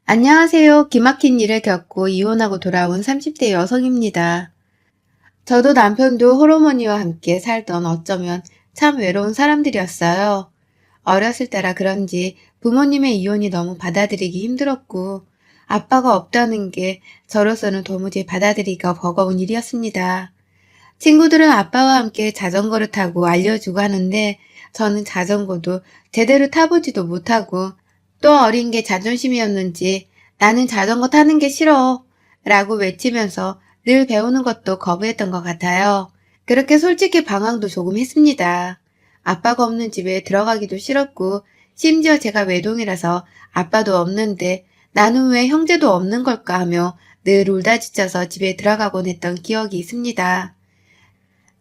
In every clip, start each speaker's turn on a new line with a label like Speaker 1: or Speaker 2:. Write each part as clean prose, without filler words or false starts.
Speaker 1: 안녕하세요. 기막힌 일을 겪고 이혼하고 돌아온 30대 여성입니다. 저도 남편도 호르몬이와 함께 살던 어쩌면 참 외로운 사람들이었어요. 어렸을 때라 그런지 부모님의 이혼이 너무 받아들이기 힘들었고 아빠가 없다는 게 저로서는 도무지 받아들이기가 버거운 일이었습니다. 친구들은 아빠와 함께 자전거를 타고 알려주고 하는데 저는 자전거도 제대로 타보지도 못하고 또 어린 게 자존심이었는지 나는 자전거 타는 게 싫어 라고 외치면서 늘 배우는 것도 거부했던 것 같아요. 그렇게 솔직히 방황도 조금 했습니다. 아빠가 없는 집에 들어가기도 싫었고 심지어 제가 외동이라서 아빠도 없는데 나는 왜 형제도 없는 걸까 하며 늘 울다 지쳐서 집에 들어가곤 했던 기억이 있습니다.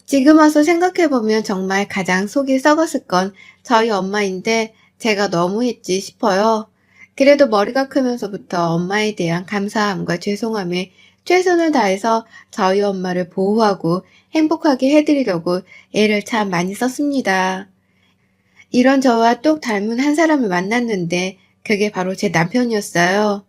Speaker 1: 지금 와서 생각해보면 정말 가장 속이 썩었을 건 저희 엄마인데 제가 너무했지 싶어요. 그래도 머리가 크면서부터 엄마에 대한 감사함과 죄송함에 최선을 다해서 저희 엄마를 보호하고 행복하게 해드리려고 애를 참 많이 썼습니다. 이런 저와 똑 닮은 한 사람을 만났는데 그게 바로 제 남편이었어요.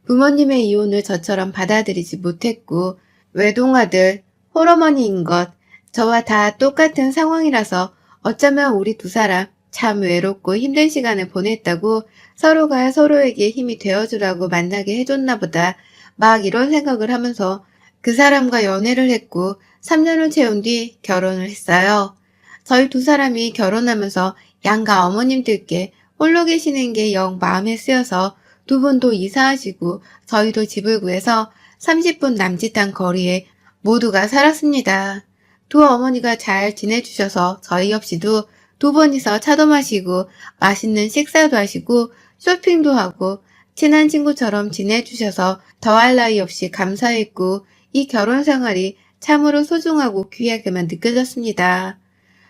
Speaker 1: 부모님의 이혼을 저처럼 받아들이지 못했고 외동아들, 홀어머니인 것, 저와 다 똑같은 상황이라서 어쩌면 우리 두 사람 참 외롭고 힘든 시간을 보냈다고 서로가 서로에게 힘이 되어주라고 만나게 해줬나 보다 막 이런 생각을 하면서 그 사람과 연애를 했고 3년을 채운 뒤 결혼을 했어요. 저희 두 사람이 결혼하면서 양가 어머님들께 홀로 계시는 게 영 마음에 쓰여서 두 분도 이사하시고 저희도 집을 구해서 30분 남짓한 거리에 모두가 살았습니다. 두 어머니가 잘 지내주셔서 저희 없이도 두 분이서 차도 마시고 맛있는 식사도 하시고 쇼핑도 하고 친한 친구처럼 지내주셔서 더할 나위 없이 감사했고 이 결혼 생활이 참으로 소중하고 귀하게만 느껴졌습니다.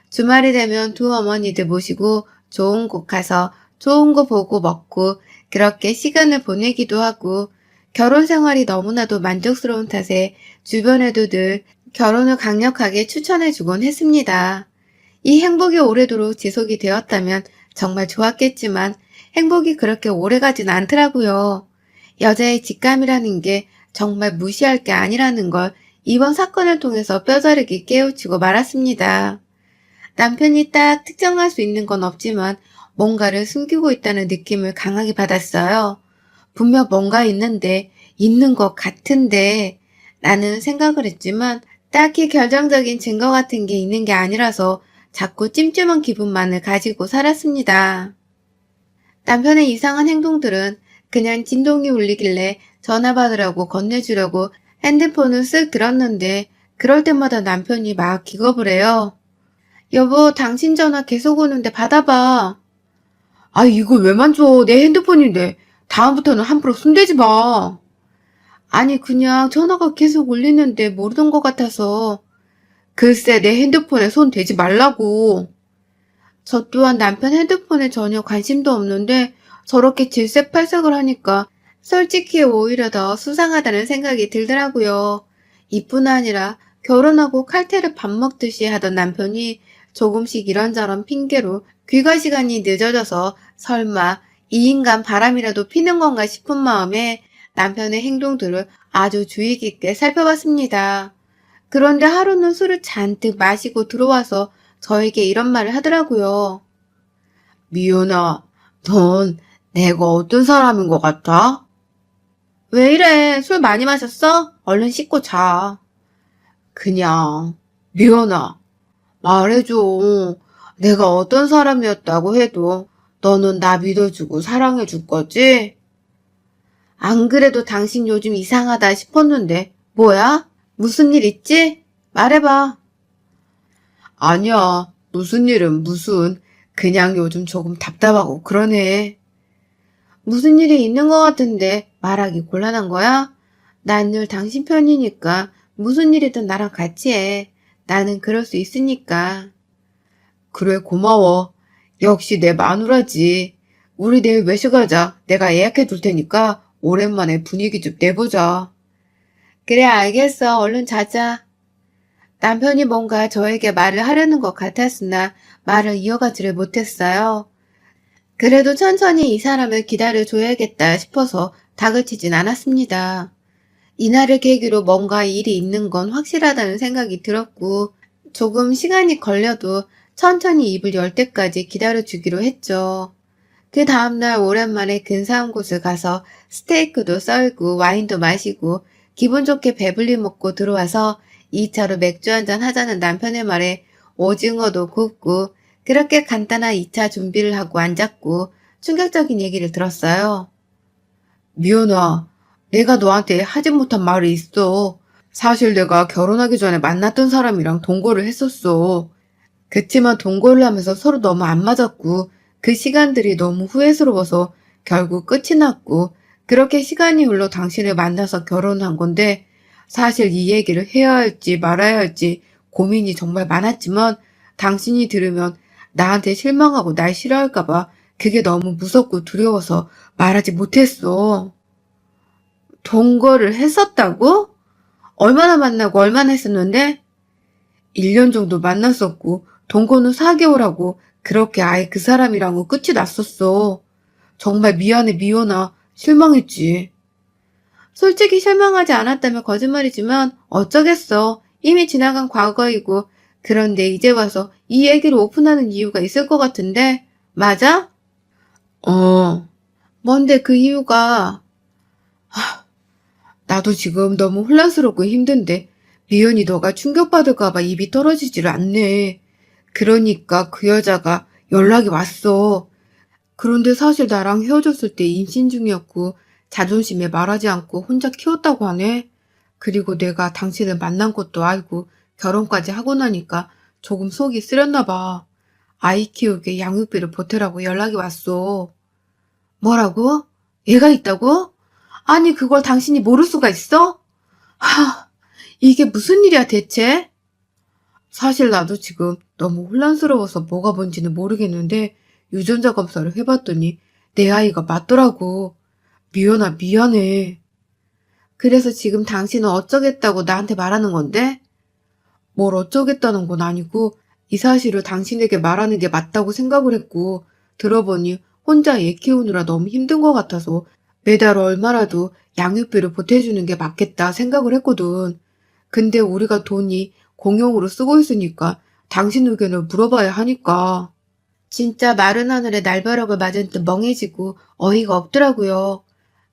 Speaker 1: 주말이 되면 두 어머니들 모시고 좋은 곳 가서 좋은 거 보고 먹고 그렇게 시간을 보내기도 하고 결혼 생활이 너무나도 만족스러운 탓에 주변에도 늘 결혼을 강력하게 추천해주곤 했습니다. 이 행복이 오래도록 지속이 되었다면 정말 좋았겠지만 행복이 그렇게 오래가진 않더라고요. 여자의 직감이라는 게 정말 무시할 게 아니라는 걸 이번 사건을 통해서 뼈저리게 깨우치고 말았습니다. 남편이 딱 특정할 수 있는 건 없지만 뭔가를 숨기고 있다는 느낌을 강하게 받았어요. 분명 뭔가 있는데, 있는 것 같은데 라는 생각을 했지만 딱히 결정적인 증거 같은 게 있는 게 아니라서 자꾸 찜찜한 기분만을 가지고 살았습니다. 남편의 이상한 행동들은 그냥 진동이 울리길래 전화 받으라고 건네주려고 핸드폰을 쓱 들었는데 그럴 때마다 남편이 막 기겁을 해요. 여보, 당신 전화 계속 오는데 받아봐. 아, 이걸 왜 만져? 내 핸드폰인데. 다음부터는 함부로 손대지 마. 아니, 그냥 전화가 계속 울리는데 모르던 것 같아서. 글쎄, 내 핸드폰에 손 대지 말라고. 저 또한 남편 핸드폰에 전혀 관심도 없는데 저렇게 질색팔색을 하니까 솔직히 오히려 더 수상하다는 생각이 들더라고요. 이뿐 아니라 결혼하고 칼퇴를 밥 먹듯이 하던 남편이 조금씩 이런저런 핑계로 귀가 시간이 늦어져서 설마 이 인간 바람이라도 피는 건가 싶은 마음에 남편의 행동들을 아주 주의 깊게 살펴봤습니다. 그런데 하루는 술을 잔뜩 마시고 들어와서 저에게 이런 말을 하더라고요. 미연아, 넌 내가 어떤 사람인 것 같아? 왜 이래? 술 많이 마셨어? 얼른 씻고 자. 그냥, 미연아, 말해줘. 내가 어떤 사람이었다고 해도 너는 나 믿어주고 사랑해줄 거지? 안 그래도 당신 요즘 이상하다 싶었는데, 뭐야? 무슨 일 있지? 말해봐. 아니야, 무슨 일은 무슨. 그냥 요즘 조금 답답하고 그러네. 무슨 일이 있는 것 같은데 말하기 곤란한 거야? 난 늘 당신 편이니까 무슨 일이든 나랑 같이 해. 나는 그럴 수 있으니까. 그래, 고마워. 역시 내 마누라지. 우리 내일 외식하자. 내가 예약해 둘 테니까 오랜만에 분위기 좀 내보자. 그래, 알겠어. 얼른 자자. 남편이 뭔가 저에게 말을 하려는 것 같았으나 말을 이어가지를 못했어요. 그래도 천천히 이 사람을 기다려줘야겠다 싶어서 다그치진 않았습니다. 이날을 계기로 뭔가 일이 있는 건 확실하다는 생각이 들었고, 조금 시간이 걸려도 천천히 입을 열 때까지 기다려주기로 했죠. 그 다음날 오랜만에 근사한 곳을 가서 스테이크도 썰고 와인도 마시고 기분 좋게 배불리 먹고 들어와서 2차로 맥주 한잔 하자는 남편의 말에 오징어도 굽고 그렇게 간단한 2차 준비를 하고 앉았고 충격적인 얘기를 들었어요. 미연아, 내가 너한테 하지 못한 말이 있어. 사실 내가 결혼하기 전에 만났던 사람이랑 동거를 했었어. 그치만 동거를 하면서 서로 너무 안 맞았고 그 시간들이 너무 후회스러워서 결국 끝이 났고 그렇게 시간이 흘러 당신을 만나서 결혼한 건데 사실 이 얘기를 해야 할지 말아야 할지 고민이 정말 많았지만 당신이 들으면 나한테 실망하고 날 싫어할까봐 그게 너무 무섭고 두려워서 말하지 못했어. 동거를 했었다고? 얼마나 만나고 얼마나 했었는데? 1년 정도 만났었고 동거는 4개월 하고 그렇게 아예 그 사람이랑은 끝이 났었어. 정말 미안해 미연아. 실망했지. 솔직히 실망하지 않았다면 거짓말이지만 어쩌겠어. 이미 지나간 과거이고 그런데 이제 와서 이 얘기를 오픈하는 이유가 있을 것 같은데 맞아? 어. 뭔데 그 이유가? 나도 지금 너무 혼란스럽고 힘든데 미연이 너가 충격받을까봐 입이 떨어지지를 않네. 그러니까 그 여자가 연락이 왔어. 그런데 사실 나랑 헤어졌을 때 임신 중이었고 자존심에 말하지 않고 혼자 키웠다고 하네. 그리고 내가 당신을 만난 것도 알고 결혼까지 하고 나니까 조금 속이 쓰렸나 봐. 아이 키우기에 양육비를 보태라고 연락이 왔어. 뭐라고? 애가 있다고? 아니 그걸 당신이 모를 수가 있어? 하, 이게 무슨 일이야 대체? 사실 나도 지금 너무 혼란스러워서 뭐가 뭔지는 모르겠는데 유전자 검사를 해봤더니 내 아이가 맞더라고. 미연아 미안해. 그래서 지금 당신은 어쩌겠다고 나한테 말하는 건데? 뭘 어쩌겠다는 건 아니고 이 사실을 당신에게 말하는 게 맞다고 생각을 했고 들어보니 혼자 애 키우느라 너무 힘든 것 같아서 매달 얼마라도 양육비를 보태주는 게 맞겠다 생각을 했거든. 근데 우리가 돈이 공용으로 쓰고 있으니까 당신 의견을 물어봐야 하니까. 진짜 마른 하늘에 날벼락을 맞은 듯 멍해지고 어이가 없더라고요.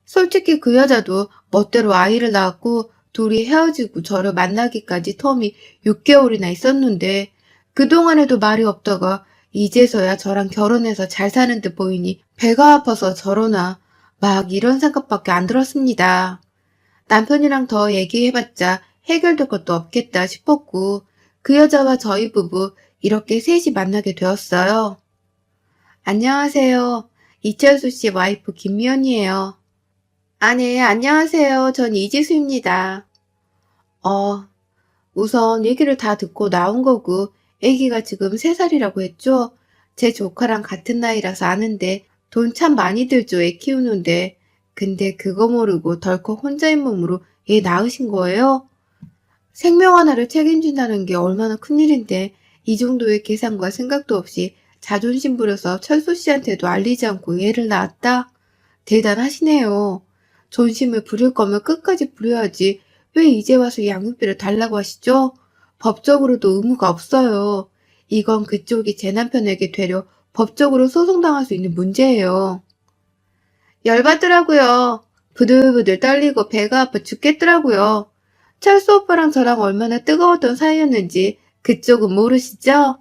Speaker 1: 솔직히 그 여자도 멋대로 아이를 낳았고 둘이 헤어지고 저를 만나기까지 텀이 6개월이나 있었는데 그동안에도 말이 없다가 이제서야 저랑 결혼해서 잘 사는 듯 보이니 배가 아파서 저러나 막 이런 생각밖에 안 들었습니다. 남편이랑 더 얘기해봤자 해결될 것도 없겠다 싶었고 그 여자와 저희 부부 이렇게 셋이 만나게 되었어요. 안녕하세요. 이철수 씨 와이프 김미연이에요. 아, 네, 안녕하세요. 전 이지수입니다. 어, 우선 얘기를 다 듣고 나온 거고, 아기가 지금 3살이라고 했죠? 제 조카랑 같은 나이라서 아는데, 돈 참 많이 들죠, 애 키우는데. 근데 그거 모르고 덜컥 혼자인 몸으로 애 낳으신 거예요? 생명 하나를 책임진다는 게 얼마나 큰일인데, 이 정도의 계산과 생각도 없이 자존심 부려서 철수 씨한테도 알리지 않고 애를 낳았다? 대단하시네요. 존심을 부릴 거면 끝까지 부려야지 왜 이제 와서 양육비를 달라고 하시죠? 법적으로도 의무가 없어요. 이건 그쪽이 제 남편에게 되려 법적으로 소송당할 수 있는 문제예요. 열받더라고요. 부들부들 떨리고 배가 아파 죽겠더라고요. 철수 오빠랑 저랑 얼마나 뜨거웠던 사이였는지 그쪽은 모르시죠?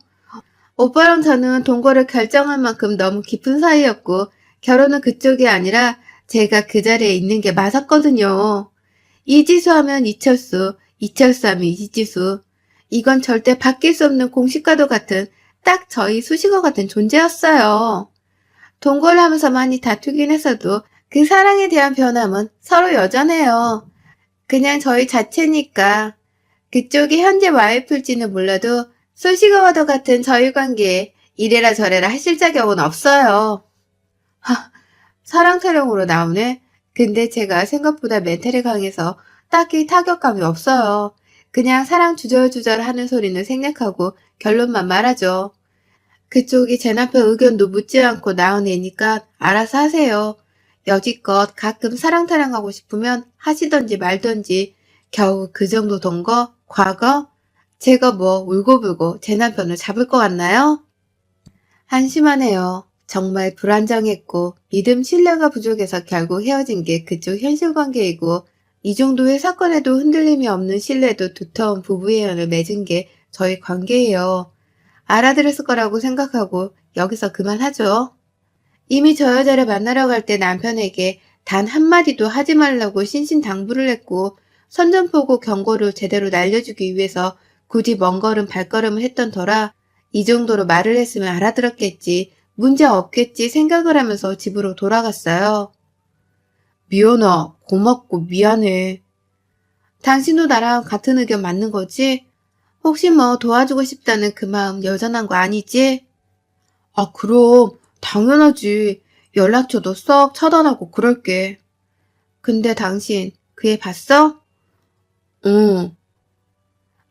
Speaker 1: 오빠랑 저는 동거를 결정할 만큼 너무 깊은 사이였고 결혼은 그쪽이 아니라 제가 그 자리에 있는 게 맞았거든요. 이지수 하면 이철수, 이철수 하면 이지수. 이건 절대 바뀔 수 없는 공식과도 같은 딱 저희 수식어 같은 존재였어요. 동거를 하면서 많이 다투긴 했어도 그 사랑에 대한 변함은 서로 여전해요. 그냥 저희 자체니까. 그쪽이 현재 와이프일지는 몰라도 수식어와도 같은 저희 관계에 이래라 저래라 하실 자격은 없어요. 하, 사랑 타령으로 나오네. 근데 제가 생각보다 멘탈이 강해서 딱히 타격감이 없어요. 그냥 사랑 주절주절 하는 소리는 생략하고 결론만 말하죠. 그쪽이 제 남편 의견도 묻지 않고 낳은 애니까 알아서 하세요. 여지껏 가끔 사랑타랑하고 싶으면 하시던지 말던지 겨우 그 정도 돈 거? 과거? 제가 뭐 울고불고 제 남편을 잡을 것 같나요? 한심하네요. 정말 불안정했고 믿음 신뢰가 부족해서 결국 헤어진 게 그쪽 현실 관계이고 이 정도의 사건에도 흔들림이 없는 신뢰도 두터운 부부의 연을 맺은 게 저희 관계예요. 알아들었을 거라고 생각하고 여기서 그만하죠. 이미 저 여자를 만나러 갈 때 남편에게 단 한마디도 하지 말라고 신신당부를 했고 선전포고 경고를 제대로 날려주기 위해서 굳이 먼 걸음 발걸음을 했던 터라 이 정도로 말을 했으면 알아들었겠지, 문제 없겠지 생각을 하면서 집으로 돌아갔어요. 미연아, 고맙고 미안해. 당신도 나랑 같은 의견 맞는 거지? 혹시 뭐 도와주고 싶다는 그 마음 여전한 거 아니지? 아, 그럼 당연하지. 연락처도 썩 차단하고 그럴게. 근데 당신 그 애 봤어? 응.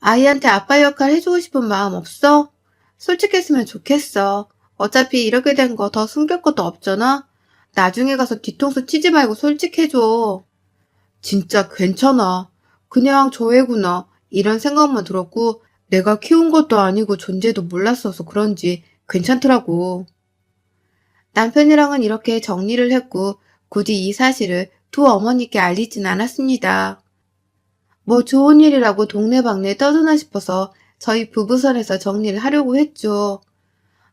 Speaker 1: 아이한테 아빠 역할 해주고 싶은 마음 없어? 솔직했으면 좋겠어. 어차피 이렇게 된 거 더 숨길 것도 없잖아? 나중에 가서 뒤통수 치지 말고 솔직해줘. 진짜 괜찮아. 그냥 저 애구나. 이런 생각만 들었고 내가 키운 것도 아니고 존재도 몰랐어서 그런지 괜찮더라고. 남편이랑은 이렇게 정리를 했고 굳이 이 사실을 두 어머니께 알리진 않았습니다. 뭐 좋은 일이라고 동네방네 떠드나 싶어서 저희 부부선에서 정리를 하려고 했죠.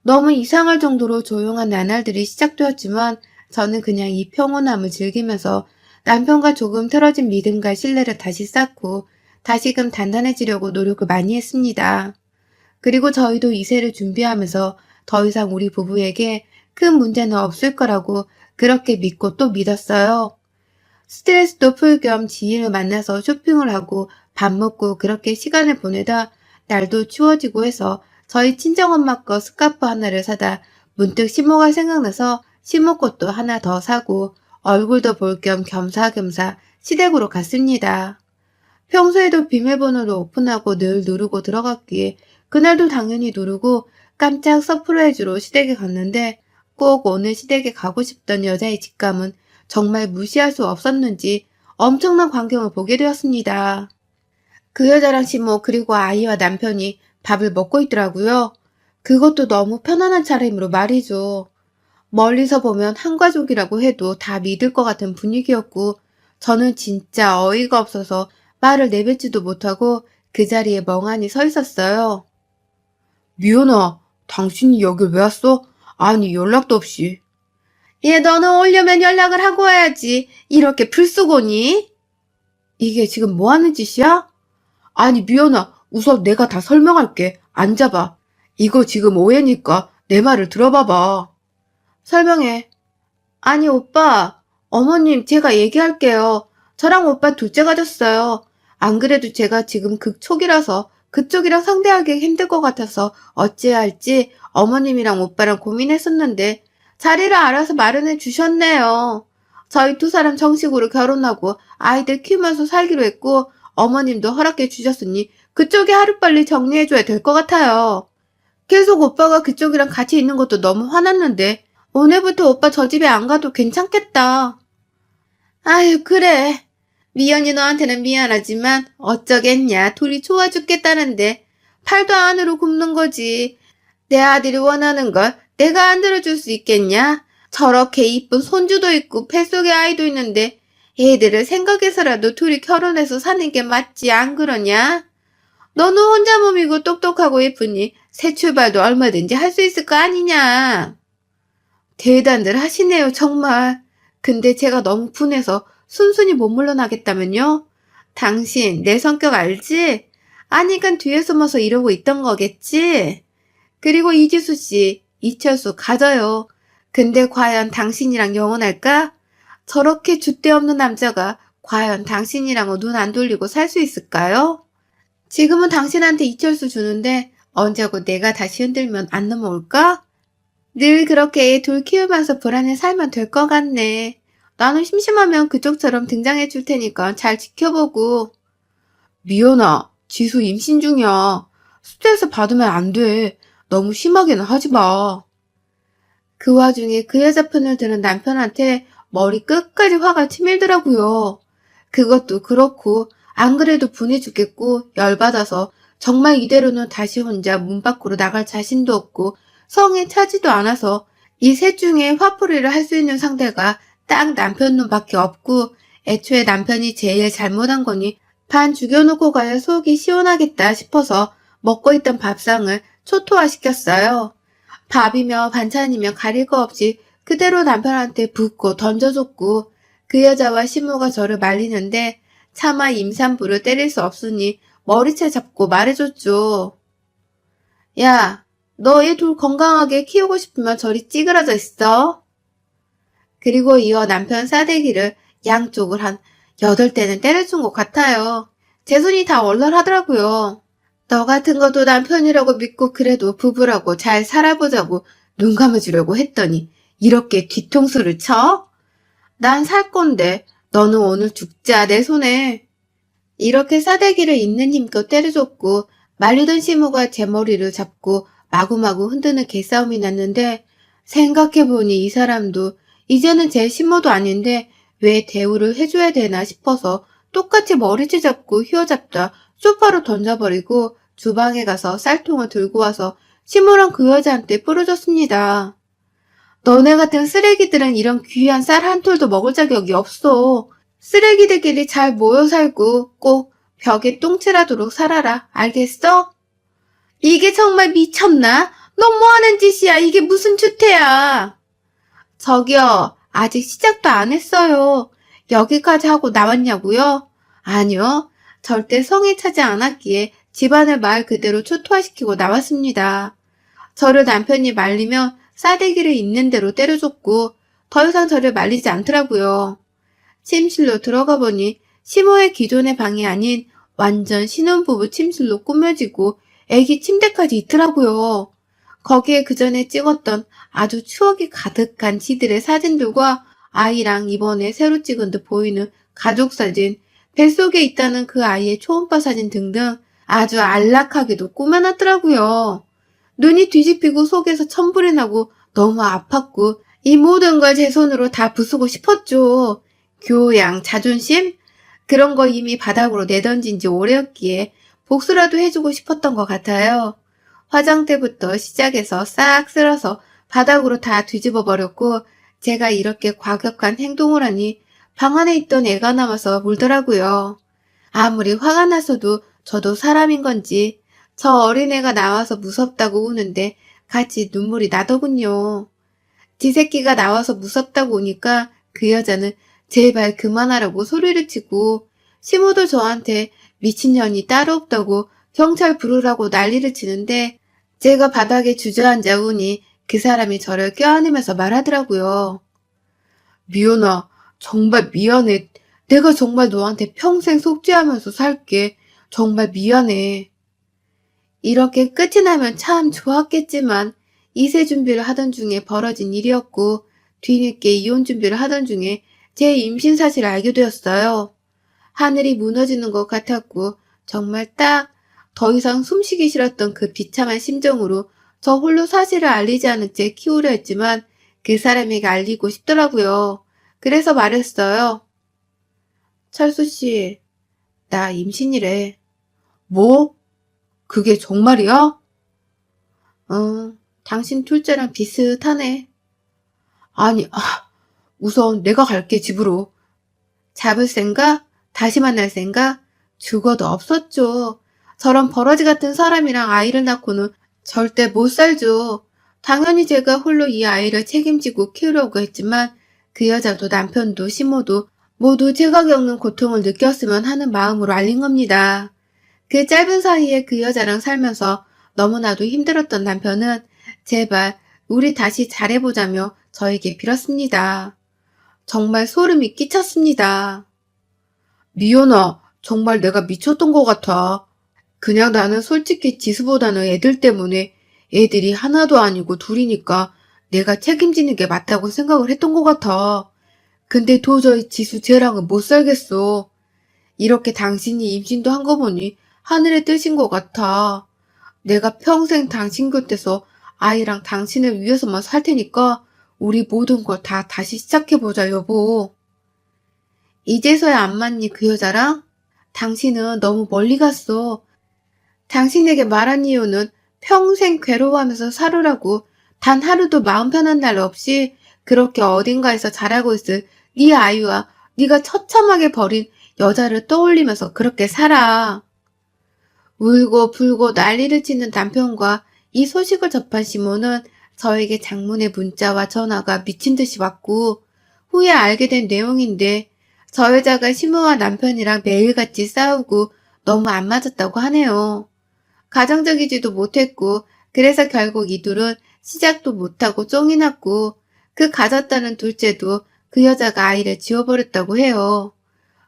Speaker 1: 너무 이상할 정도로 조용한 나날들이 시작되었지만 저는 그냥 이 평온함을 즐기면서 남편과 조금 틀어진 믿음과 신뢰를 다시 쌓고 다시금 단단해지려고 노력을 많이 했습니다. 그리고 저희도 이세를 준비하면서 더 이상 우리 부부에게 큰 문제는 없을 거라고 그렇게 믿고 또 믿었어요. 스트레스도 풀 겸 지인을 만나서 쇼핑을 하고 밥 먹고 그렇게 시간을 보내다 날도 추워지고 해서 저희 친정엄마 거 스카프 하나를 사다 문득 시모가 생각나서 시모꽃도 하나 더 사고 얼굴도 볼 겸 겸사겸사 시댁으로 갔습니다. 평소에도 비밀번호를 오픈하고 늘 누르고 들어갔기에 그날도 당연히 누르고 깜짝 서프라이즈로 시댁에 갔는데 꼭 오늘 시댁에 가고 싶던 여자의 직감은 정말 무시할 수 없었는지 엄청난 광경을 보게 되었습니다. 그 여자랑 시모 그리고 아이와 남편이 밥을 먹고 있더라고요. 그것도 너무 편안한 차림으로 말이죠. 멀리서 보면 한 가족이라고 해도 다 믿을 것 같은 분위기였고 저는 진짜 어이가 없어서 말을 내뱉지도 못하고 그 자리에 멍하니 서 있었어요. 미연아, 당신이 여길 왜 왔어? 아니, 연락도 없이. 얘 너는 오려면 연락을 하고 와야지. 이렇게 풀쓰고니? 이게 지금 뭐 하는 짓이야? 아니, 미연아, 우선 내가 다 설명할게. 앉아봐. 이거 지금 오해니까 내 말을 들어봐봐. 설명해. 아니, 오빠. 어머님, 제가 얘기할게요. 저랑 오빠 둘째 가졌어요. 안 그래도 제가 지금 극초기라서 그쪽이랑 상대하기 힘들 것 같아서 어찌해야 할지 어머님이랑 오빠랑 고민했었는데 자리를 알아서 마련해 주셨네요. 저희 두 사람 정식으로 결혼하고 아이들 키우면서 살기로 했고 어머님도 허락해 주셨으니 그쪽이 하루빨리 정리해줘야 될 것 같아요. 계속 오빠가 그쪽이랑 같이 있는 것도 너무 화났는데 오늘부터 오빠 저 집에 안 가도 괜찮겠다. 아유, 그래. 미연이 너한테는 미안하지만 어쩌겠냐. 둘이 좋아 죽겠다는데 팔도 안으로 굽는 거지. 내 아들이 원하는 걸 내가 안 들어줄 수 있겠냐? 저렇게 이쁜 손주도 있고 뱃속에 아이도 있는데 애들을 생각해서라도 둘이 결혼해서 사는 게 맞지 안 그러냐? 너는 혼자 몸이고 똑똑하고 예쁘니 새 출발도 얼마든지 할 수 있을 거 아니냐? 대단들 하시네요, 정말. 근데 제가 너무 분해서 순순히 못 물러나겠다면요? 당신 내 성격 알지? 아니깐 뒤에 숨어서 이러고 있던 거겠지? 그리고 이지수 씨, 이철수 가져요. 근데 과연 당신이랑 영원할까? 저렇게 줏대 없는 남자가 과연 당신이랑 눈 안 돌리고 살 수 있을까요? 지금은 당신한테 이철수 주는데 언제고 내가 다시 흔들면 안 넘어올까? 늘 그렇게 애 둘 키우면서 불안해 살면 될 것 같네. 나는 심심하면 그쪽처럼 등장해 줄 테니까 잘 지켜보고. 미연아, 지수 임신 중이야. 스트레스 받으면 안 돼. 너무 심하게는 하지 마. 그 와중에 그 여자 편을 드는 남편한테 머리 끝까지 화가 치밀더라고요. 그것도 그렇고 안 그래도 분해 죽겠고 열받아서 정말 이대로는 다시 혼자 문 밖으로 나갈 자신도 없고 성에 차지도 않아서 이 셋 중에 화풀이를 할 수 있는 상대가 딱 남편 놈밖에 없고 애초에 남편이 제일 잘못한 거니 반 죽여놓고 가야 속이 시원하겠다 싶어서 먹고 있던 밥상을 초토화시켰어요. 밥이며 반찬이며 가릴 거 없이 그대로 남편한테 붓고 던져줬고 그 여자와 시모가 저를 말리는데 차마 임산부를 때릴 수 없으니 머리채 잡고 말해줬죠. 야, 너 얘 둘 건강하게 키우고 싶으면 저리 찌그러져 있어. 그리고 이어 남편 싸대기를 양쪽을 한 8대는 때려준 것 같아요. 제 손이 다 얼얼하더라고요. 너 같은 것도 남편이라고 믿고 그래도 부부라고 잘 살아보자고 눈 감아주려고 했더니 이렇게 뒤통수를 쳐? 난 살 건데 너는 오늘 죽자 내 손에. 이렇게 싸대기를 있는 힘껏 때려줬고 말리던 시모가 제 머리를 잡고 마구마구 흔드는 개싸움이 났는데 생각해보니 이 사람도 이제는 제 시모도 아닌데 왜 대우를 해줘야 되나 싶어서 똑같이 머리채 잡고 휘어잡다 소파로 던져버리고 주방에 가서 쌀통을 들고 와서 시모랑 그 여자한테 뿌려줬습니다. 너네 같은 쓰레기들은 이런 귀한 쌀 한 톨도 먹을 자격이 없어. 쓰레기들끼리 잘 모여 살고 꼭 벽에 똥칠하도록 살아라. 알겠어? 이게 정말 미쳤나? 너 뭐하는 짓이야? 이게 무슨 추태야? 저기요, 아직 시작도 안 했어요. 여기까지 하고 나왔냐고요? 아니요, 절대 성에 차지 않았기에 집안을 말 그대로 초토화시키고 나왔습니다. 저를 남편이 말리면 싸대기를 있는 대로 때려줬고 더 이상 저를 말리지 않더라고요. 침실로 들어가 보니 시모의 기존의 방이 아닌 완전 신혼부부 침실로 꾸며지고 애기 침대까지 있더라고요. 거기에 그전에 찍었던 아주 추억이 가득한 지들의 사진들과 아이랑 이번에 새로 찍은 듯 보이는 가족사진, 뱃속에 있다는 그 아이의 초음파 사진 등등 아주 안락하게도 꾸며놨더라고요. 눈이 뒤집히고 속에서 천불이 나고 너무 아팠고 이 모든 걸 제 손으로 다 부수고 싶었죠. 교양, 자존심? 그런 거 이미 바닥으로 내던진 지 오래였기에 복수라도 해주고 싶었던 것 같아요. 화장대부터 시작해서 싹 쓸어서 바닥으로 다 뒤집어 버렸고 제가 이렇게 과격한 행동을 하니 방 안에 있던 애가 남아서 울더라고요. 아무리 화가 나서도 저도 사람인 건지 저 어린애가 나와서 무섭다고 우는데 같이 눈물이 나더군요. 지 새끼가 나와서 무섭다고 우니까 그 여자는 제발 그만하라고 소리를 치고 시모도 저한테 미친년이 따로 없다고 경찰 부르라고 난리를 치는데 제가 바닥에 주저앉아 우니 그 사람이 저를 껴안으면서 말하더라고요. 미연아, 정말 미안해. 내가 정말 너한테 평생 속죄하면서 살게. 정말 미안해. 이렇게 끝이 나면 참 좋았겠지만 이세 준비를 하던 중에 벌어진 일이었고 뒤늦게 이혼 준비를 하던 중에 제 임신 사실을 알게 되었어요. 하늘이 무너지는 것 같았고 정말 딱 더 이상 숨쉬기 싫었던 그 비참한 심정으로 저 홀로 사실을 알리지 않은 채 키우려 했지만 그 사람에게 알리고 싶더라고요. 그래서 말했어요. 철수 씨, 나 임신이래. 뭐? 그게 정말이야? 당신 둘째랑 비슷하네. 아니, 우선 내가 갈게, 집으로. 잡을 생각? 다시 만날 생각? 죽어도 없었죠. 저런 버러지 같은 사람이랑 아이를 낳고는 절대 못 살죠. 당연히 제가 홀로 이 아이를 책임지고 키우려고 했지만 그 여자도 남편도 시모도 모두 제가 겪는 고통을 느꼈으면 하는 마음으로 알린 겁니다. 그 짧은 사이에 그 여자랑 살면서 너무나도 힘들었던 남편은 제발 우리 다시 잘해보자며 저에게 빌었습니다. 정말 소름이 끼쳤습니다. 미연아, 정말 내가 미쳤던 것 같아. 그냥 나는 솔직히 지수보다는 애들 때문에 애들이 하나도 아니고 둘이니까 내가 책임지는 게 맞다고 생각을 했던 것 같아. 근데 도저히 지수 쟤랑은 못 살겠어. 이렇게 당신이 임신도 한 거 보니 하늘의 뜻인 것 같아. 내가 평생 당신 곁에서 아이랑 당신을 위해서만 살 테니까 우리 모든 걸 다 다시 시작해보자, 여보. 이제서야 안 맞니, 그 여자랑? 당신은 너무 멀리 갔어. 당신에게 말한 이유는 평생 괴로워하면서 살으라고 단 하루도 마음 편한 날 없이 그렇게 어딘가에서 자라고 있을 네 아이와 네가 처참하게 버린 여자를 떠올리면서 그렇게 살아. 울고 불고 난리를 치는 남편과 이 소식을 접한 시몬은 저에게 장문의 문자와 전화가 미친 듯이 왔고 후에 알게 된 내용인데 저 여자가 시모와 남편이랑 매일같이 싸우고 너무 안 맞았다고 하네요. 가정적이지도 못했고 그래서 결국 이 둘은 시작도 못하고 쫑이 났고 그 가졌다는 둘째도 그 여자가 아이를 지워버렸다고 해요.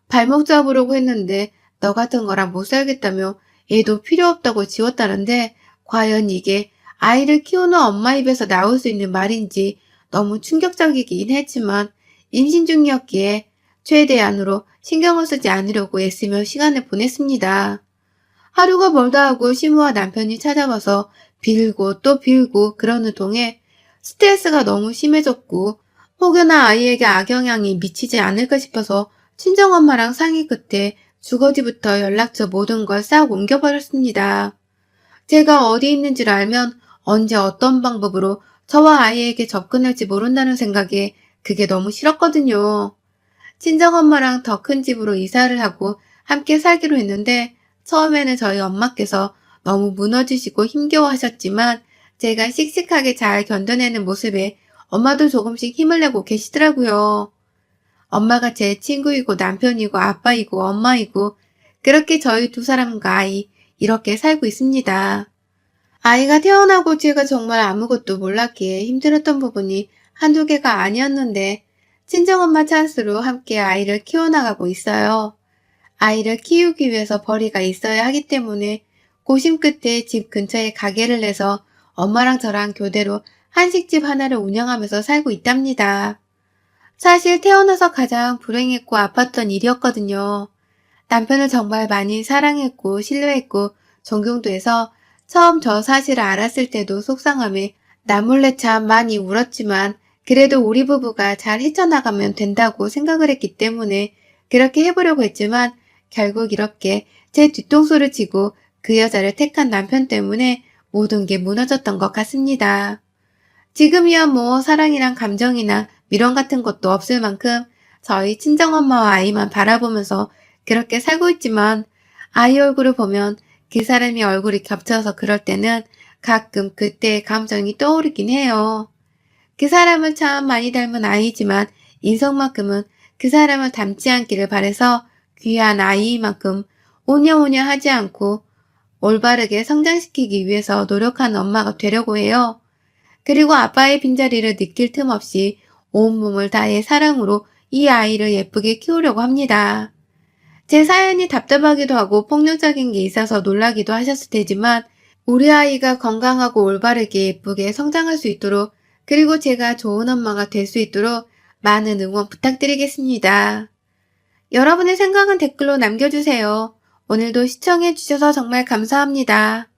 Speaker 1: 발목 잡으려고 했는데 너 같은 거랑 못 살겠다며 얘도 필요 없다고 지웠다는데 과연 이게 아이를 키우는 엄마 입에서 나올 수 있는 말인지 너무 충격적이긴 했지만 임신 중이었기에 최대한으로 신경을 쓰지 않으려고 애쓰며 시간을 보냈습니다. 하루가 멀다 하고 시무와 남편이 찾아와서 빌고 또 빌고 그러는 동에 스트레스가 너무 심해졌고 혹여나 아이에게 악영향이 미치지 않을까 싶어서 친정엄마랑 상의 끝에 주거지부터 연락처 모든 걸 싹 옮겨버렸습니다. 제가 어디 있는지를 알면 언제 어떤 방법으로 저와 아이에게 접근할지 모른다는 생각에 그게 너무 싫었거든요. 친정엄마랑 더 큰 집으로 이사를 하고 함께 살기로 했는데 처음에는 저희 엄마께서 너무 무너지시고 힘겨워하셨지만 제가 씩씩하게 잘 견뎌내는 모습에 엄마도 조금씩 힘을 내고 계시더라고요. 엄마가 제 친구이고 남편이고 아빠이고 엄마이고 그렇게 저희 두 사람과 아이 이렇게 살고 있습니다. 아이가 태어나고 제가 정말 아무것도 몰랐기에 힘들었던 부분이 한두 개가 아니었는데 친정엄마 찬스로 함께 아이를 키워나가고 있어요. 아이를 키우기 위해서 벌이가 있어야 하기 때문에 고심 끝에 집 근처에 가게를 내서 엄마랑 저랑 교대로 한식집 하나를 운영하면서 살고 있답니다. 사실 태어나서 가장 불행했고 아팠던 일이었거든요. 남편을 정말 많이 사랑했고 신뢰했고 존경도 해서 처음 저 사실을 알았을 때도 속상함에 나 몰래 참 많이 울었지만 그래도 우리 부부가 잘 헤쳐나가면 된다고 생각을 했기 때문에 그렇게 해보려고 했지만 결국 이렇게 제 뒤통수를 치고 그 여자를 택한 남편 때문에 모든 게 무너졌던 것 같습니다. 지금이야 뭐 사랑이랑 감정이나 미련 같은 것도 없을 만큼 저희 친정엄마와 아이만 바라보면서 그렇게 살고 있지만 아이 얼굴을 보면 그 사람이 얼굴이 겹쳐서 그럴 때는 가끔 그때의 감정이 떠오르긴 해요. 그 사람을 참 많이 닮은 아이지만 인성만큼은 그 사람을 닮지 않기를 바래서 귀한 아이만큼 오냐오냐 하지 않고 올바르게 성장시키기 위해서 노력하는 엄마가 되려고 해요. 그리고 아빠의 빈자리를 느낄 틈 없이 온몸을 다해 사랑으로 이 아이를 예쁘게 키우려고 합니다. 제 사연이 답답하기도 하고 폭력적인 게 있어서 놀라기도 하셨을 테지만 우리 아이가 건강하고 올바르게 예쁘게 성장할 수 있도록 그리고 제가 좋은 엄마가 될 수 있도록 많은 응원 부탁드리겠습니다. 여러분의 생각은 댓글로 남겨주세요. 오늘도 시청해주셔서 정말 감사합니다.